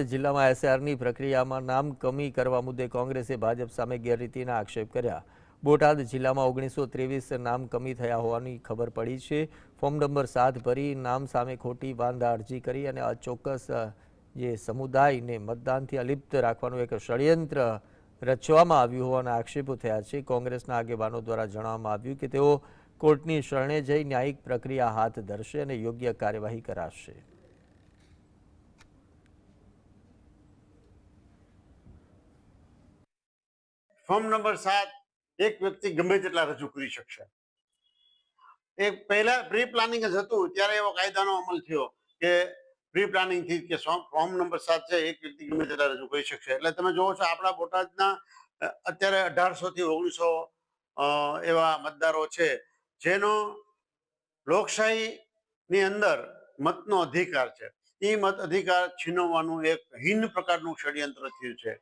જિલ્લામાં એસઆરની પ્રક્રિયામાં નામ કમી કરવા મુદ્દે કોંગ્રેસે ભાજપ સામે ગેરરીતિના આક્ષેપ કર્યા। બોટાદ જિલ્લામાં 1923 નામ કમી થયા હોવાની ખબર પડી છે। ફોર્મ નંબર 7 ભરી નામ સામે ખોટી વાંધા અરજી કરી અને અચોક્કસ જે સમુદાયને મતદાનથી અલિપ્ત રાખવાનું એક ષડયંત્ર રચવામાં આવ્યું હોવાના આક્ષેપો થયા છે। કોંગ્રેસના આગેવાનો દ્વારા જણાવવામાં આવ્યું કે તેઓ કોર્ટની શરણે જઈ ન્યાયિક પ્રક્રિયા હાથ ધરશે અને યોગ્ય કાર્યવાહી કરાશે। ફોર્મ નંબર 7 એક વ્યક્તિ ગમે તેટલા રજૂ કરી શકશે। એક પહેલા પ્રી પ્લાનિંગ જ હતું ત્યારે એવો કાયદાનો અમલ થયો કે પ્રી પ્લાનિંગ થી કે ફોર્મ નંબર 7 છે એક વ્યક્તિ ગમે તેટલા રજૂ કરી શકશે। એટલે તમે જોવો છો આપણા બોટાદના અત્યારે 1800 થી 1900 એવા મતદારો છે જેનો લોકશાહીની અંદર મતનો અધિકાર છે। એ મત અધિકાર છીનવવાનું એક હીન પ્રકારનું ષડયંત્ર થયું છે।